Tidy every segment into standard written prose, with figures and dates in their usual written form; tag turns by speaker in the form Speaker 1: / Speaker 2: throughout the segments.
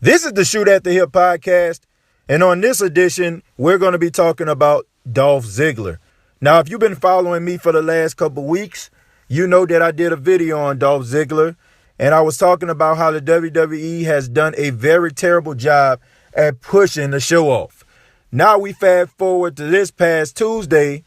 Speaker 1: This is the Shoot at the Hip podcast, and on this edition, we're going to be talking about Dolph Ziggler. Now, if you've been following me for the last couple weeks, you know that I did a video on Dolph Ziggler, and I was talking about how the WWE has done a very terrible job at pushing the show off. Now we fast forward to this past Tuesday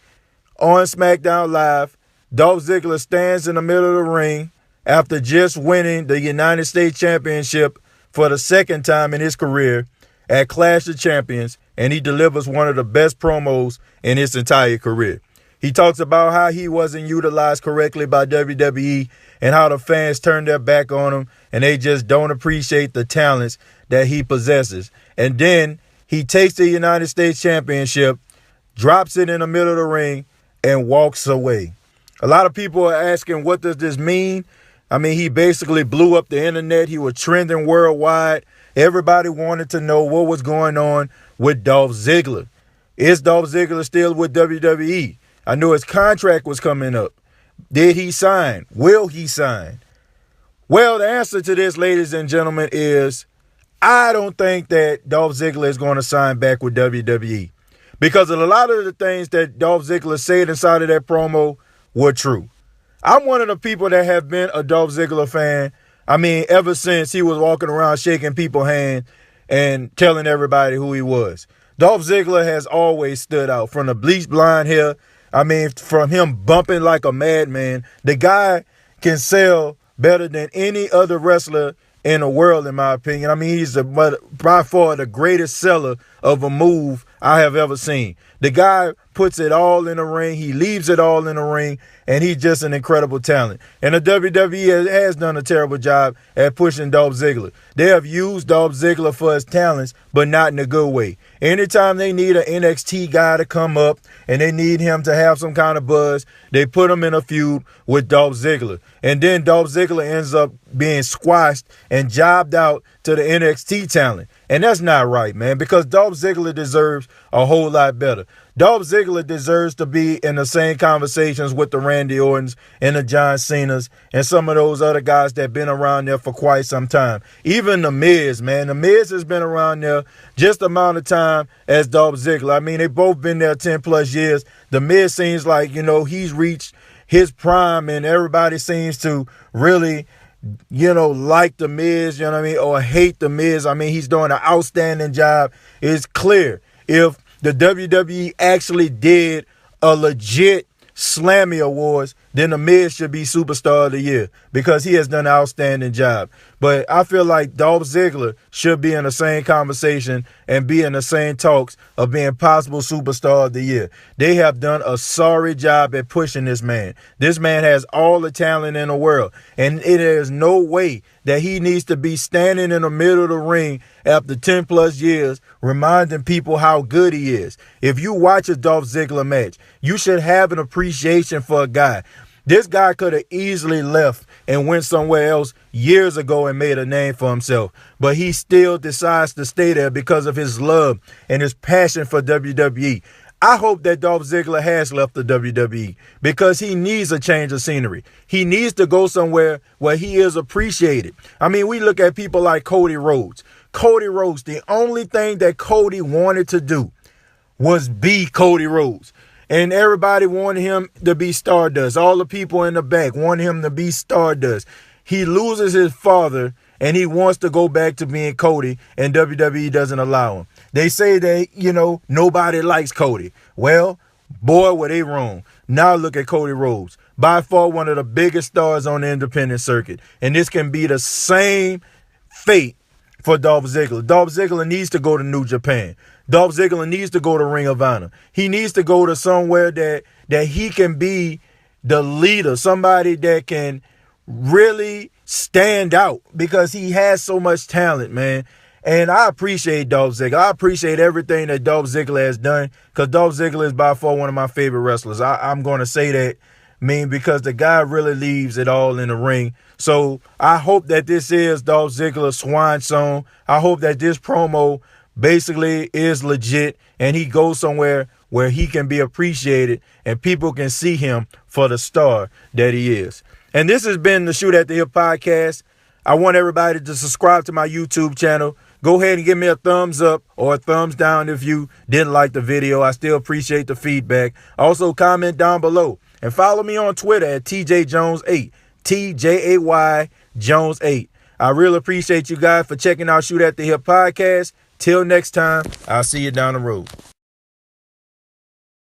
Speaker 1: on Smackdown Live. Dolph Ziggler stands in the middle of the ring after just winning the United States Championship for the second time in his career at Clash of Champions, and he delivers one of the best promos in his entire career. He talks about how he wasn't utilized correctly by WWE and how the fans turned their back on him and they just don't appreciate the talents that he possesses. And then he takes the United States Championship, drops it in the middle of the ring, and walks away. A lot of people are asking, what does this mean? I mean, he basically blew up the internet. He was trending worldwide. Everybody wanted to know what was going on with Dolph Ziggler. Is Dolph Ziggler still with WWE? I know his contract was coming up. Did he sign? Will he sign? Well, the answer to this, ladies and gentlemen, is I don't think that Dolph Ziggler is going to sign back with WWE, because a lot of the things that Dolph Ziggler said inside of that promo were true. I'm one of the people that have been a Dolph Ziggler fan. I mean, ever since he was walking around shaking people's hands and telling everybody who he was. Dolph Ziggler has always stood out. From the bleached blonde hair, I mean, from him bumping like a madman. The guy can sell better than any other wrestler in the world, in my opinion. I mean, he's by far the greatest seller of a move I have ever seen. The guy puts it all in the ring. He leaves it all in the ring, and he's just an incredible talent. And the WWE has done a terrible job at pushing Dolph Ziggler. They have used Dolph Ziggler for his talents, but not in a good way. Anytime they need an NXT guy to come up and they need him to have some kind of buzz, they put him in a feud with Dolph Ziggler. And then Dolph Ziggler ends up being squashed and jobbed out to the NXT talent. And that's not right, man, because Dolph Ziggler deserves a whole lot better. Dolph Ziggler deserves to be in the same conversations with the Randy Ortons and the John Cenas and some of those other guys that have been around there for quite some time. Even The Miz, man. The Miz has been around there just the amount of time as Dolph Ziggler. I mean, they've both been there 10 plus years. The Miz seems like, he's reached his prime, and everybody seems to really like The Miz, or hate The Miz. I mean, he's doing an outstanding job. It's clear if the WWE actually did a legit Slammy Awards, then The Miz should be Superstar of the Year, because he has done an outstanding job. But I feel like Dolph Ziggler should be in the same conversation and be in the same talks of being possible Superstar of the Year. They have done a sorry job at pushing this man. This man has all the talent in the world, and it is no way that he needs to be standing in the middle of the ring after 10 plus years reminding people how good he is. If you watch a Dolph Ziggler match, you should have an appreciation for a guy. This guy could have easily left and went somewhere else years ago and made a name for himself, but he still decides to stay there because of his love and his passion for WWE. I hope that Dolph Ziggler has left the WWE, because he needs a change of scenery. He needs to go somewhere where he is appreciated. I mean, we look at people like Cody Rhodes. Cody Rhodes, the only thing that Cody wanted to do was be Cody Rhodes. And everybody wanted him to be Stardust. All the people in the back wanted him to be Stardust. He loses his father, and he wants to go back to being Cody, and WWE doesn't allow him. They say that, nobody likes Cody. Well, boy, were they wrong. Now look at Cody Rhodes. By far one of the biggest stars on the independent circuit. And this can be the same fate for Dolph Ziggler. Dolph Ziggler needs to go to New Japan. Dolph Ziggler needs to go to Ring of Honor. He needs to go to somewhere that he can be the leader, somebody that can really stand out, because he has so much talent, man. And I appreciate Dolph Ziggler. I appreciate everything that Dolph Ziggler has done, because Dolph Ziggler is by far one of my favorite wrestlers. I'm going to say that, because the guy really leaves it all in the ring. So I hope that this is Dolph Ziggler's swan song. I hope that this promo basically is legit and he goes somewhere where he can be appreciated and people can see him for the star that he is. And this has been the Shoot at the Hip podcast. I want everybody to subscribe to my YouTube channel. Go ahead and give me a thumbs up or a thumbs down if you didn't like the video. I still appreciate the feedback. Also, comment down below and follow me on Twitter at TJJones8, TJAY Jones 8. I really appreciate you guys for checking out Shoot at the Hip podcast. Till next time, I'll see you down the road.